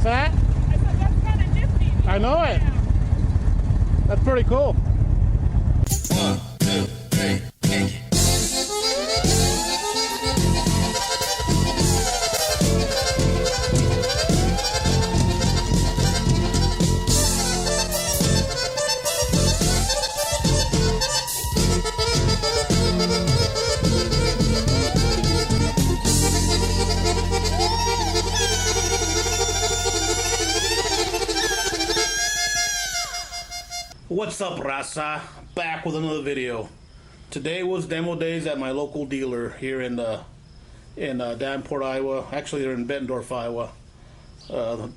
What's that? I said, that's kind of nifty. I know it. That's pretty cool. 1, 2, 3, kick it. What's up, Raza? Back with another video. Today was demo days at my local dealer here in Davenport, Iowa. Actually, they're in Bettendorf, Iowa,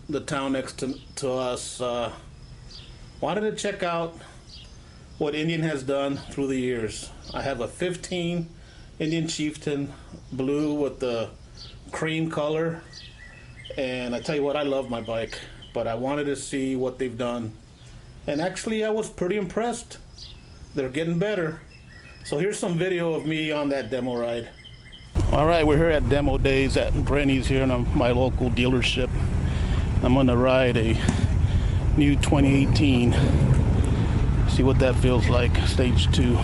the town next to us. Wanted to check out what Indian has done through the years. I have a 15 Indian Chieftain blue with the cream color, and I tell you what, I love my bike, but I wanted to see what they've done. And actually, I was pretty impressed. They're getting better. So here's some video of me on that demo ride. All right, we're here at demo days at Brenny's here in my local dealership. I'm gonna ride a new 2018. See what that feels like, stage 2.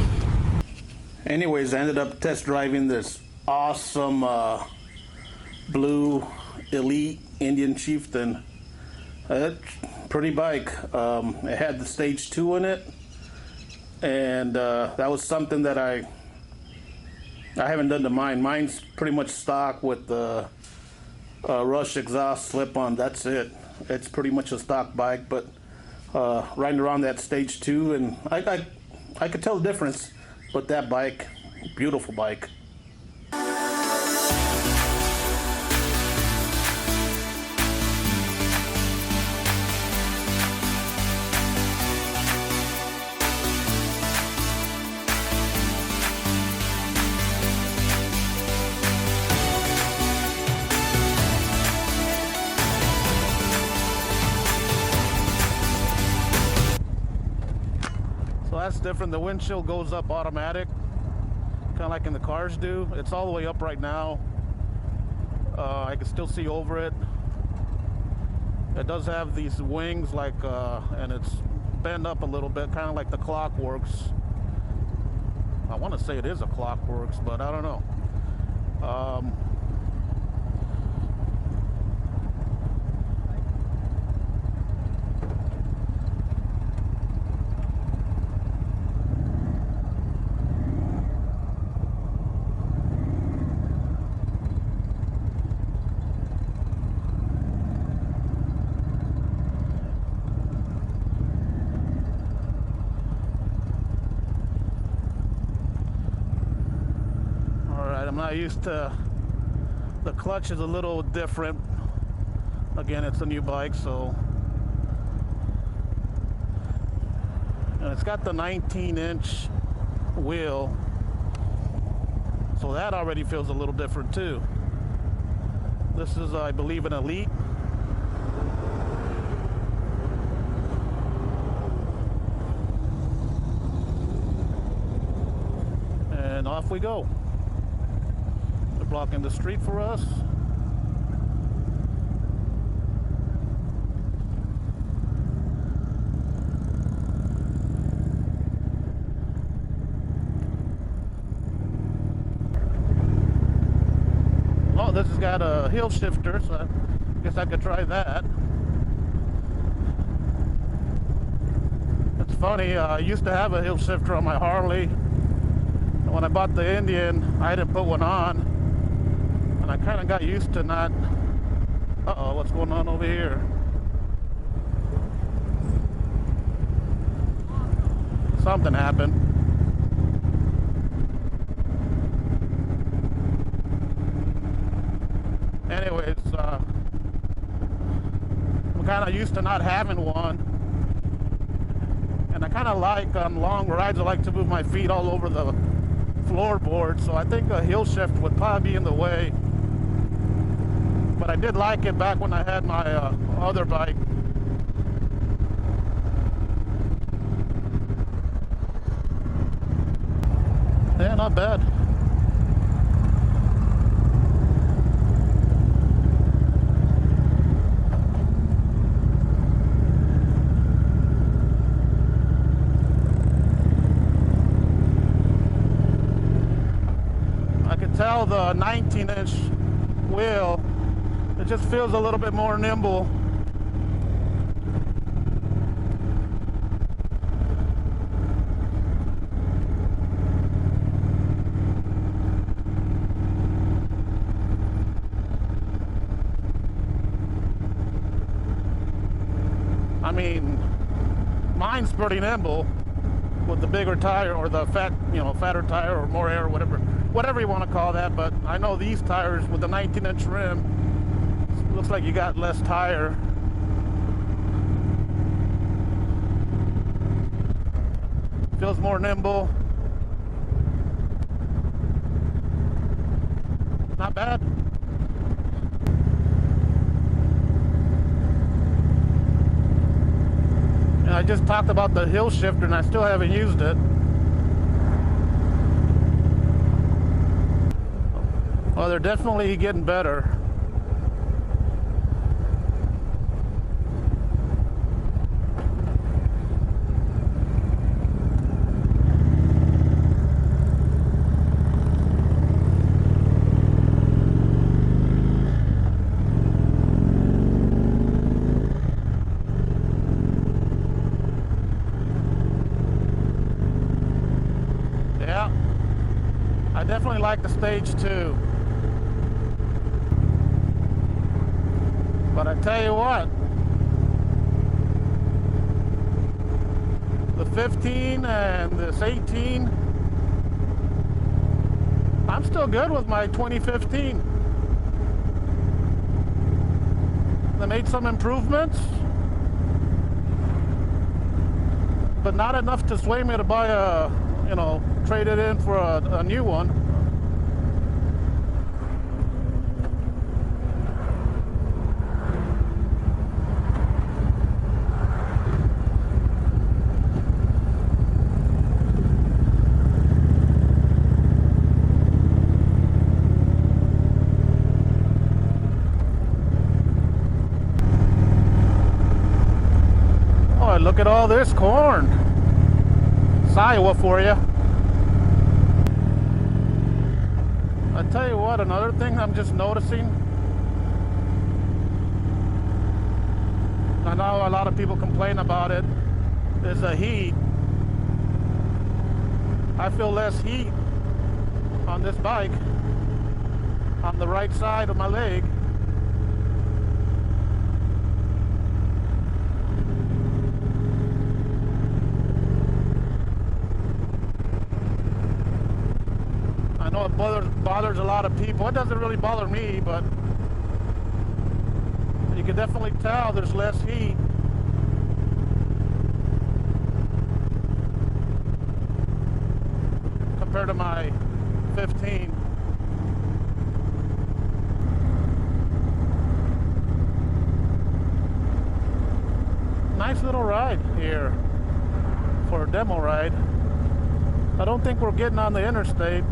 Anyways, I ended up test driving this awesome blue Elite Indian Chieftain. Pretty bike. It had the stage 2 in it, and that was something that I haven't done to mine. Mine's pretty much stock with the Rush exhaust slip-on. That's it. It's pretty much a stock bike, but riding around that stage 2, and I could tell the difference. But that bike, beautiful bike. So that's different. The windshield goes up automatic, kind of like in the cars do. It's all the way up right now. I can still see over it. It does have these wings, like, and it's bent up a little bit, kind of like the Clockworks. I want to say it is a Clockworks, but I don't know. I'm not used to, the clutch is a little different. Again, it's a new bike, so. And it's got the 19-inch wheel, so that already feels a little different too. This is, I believe, an Elite. And off we go. Blocking the street for us. Oh, this has got a hill shifter, so I guess I could try that. It's funny, I used to have a hill shifter on my Harley. And when I bought the Indian, I didn't put one on. And I kind of got used to not. Uh-oh, what's going on over here? Something happened. Anyways, I'm kind of used to not having one. And I kind of like, on long rides, I like to move my feet all over the floorboard. So I think a hill shift would probably be in the way. But I did like it back when I had my other bike. Yeah, not bad. can tell the 19-inch wheel, it just feels a little bit more nimble. I mean, mine's pretty nimble with the bigger tire or the fatter tire or more air, whatever you want to call that. But I know these tires with the 19-inch rim, looks like you got less tire. Feels more nimble. Not bad. And I just talked about the hill shifter and I still haven't used it. Well, they're definitely getting better. Yeah, I definitely like the Stage 2. But I tell you what, the 15 and this 18, I'm still good with my 2015. They made some improvements, but not enough to sway me to buy a, trade it in for a new one. Oh, look at all this corn. It's Iowa for you. I tell you what, another thing I'm just noticing, I know a lot of people complain about it, is the heat. I feel less heat on this bike, on the right side of my leg. I know it bothers a lot of people. It doesn't really bother me, but you can definitely tell there's less heat. Compared to my 15. Nice little ride here for a demo ride. I don't think we're getting on the interstate.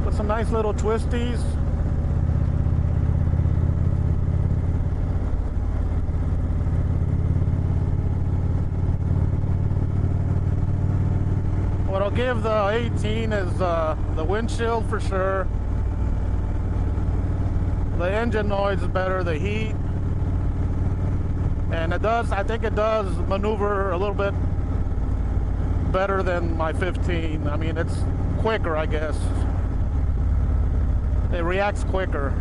But some nice little twisties. What I'll give the 18 is the windshield for sure. The engine noise is better, the heat. And I think it does maneuver a little bit better than my 15. I mean, it's quicker, I guess. It reacts quicker.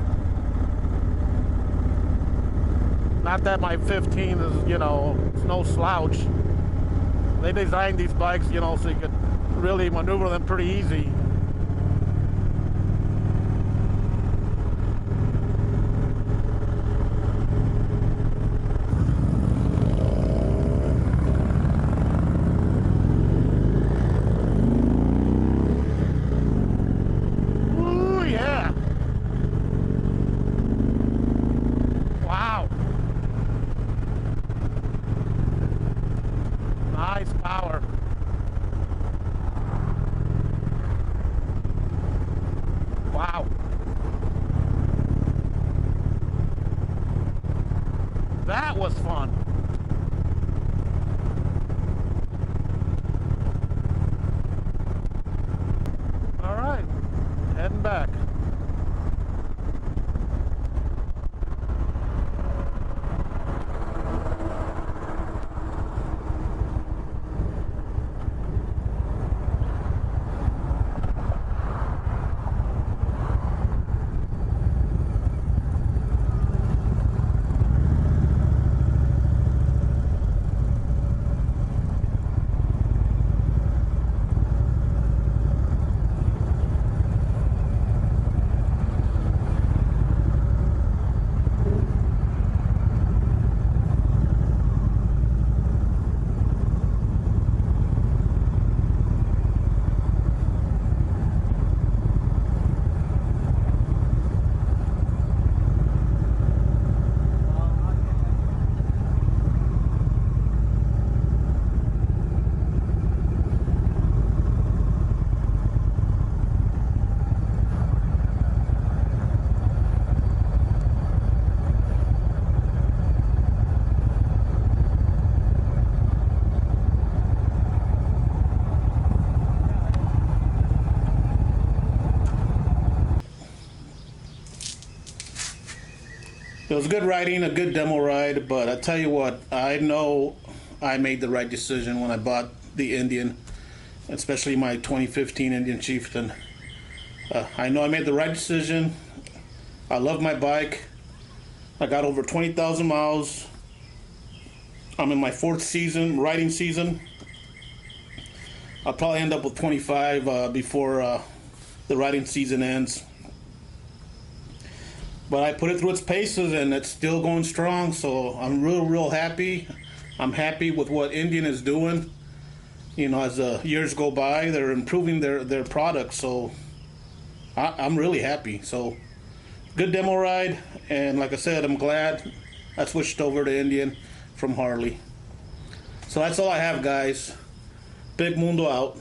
Not that my 15 is, it's no slouch. They designed these bikes, so you could really maneuver them pretty easy. heading back. It was good riding, a good demo ride, but I tell you what, I know I made the right decision when I bought the Indian, especially my 2015 Indian Chieftain. I know I made the right decision. I love my bike. I got over 20,000 miles. I'm in my 4th season, riding season. I'll probably end up with 25 before the riding season ends. But I put it through its paces and it's still going strong, so I'm real happy. I'm happy with what Indian is doing. You know, as the years go by, they're improving their products, so I'm really happy. So, good demo ride, and like I said, I'm glad I switched over to Indian from Harley. So that's all I have, guys. Big Mundo out.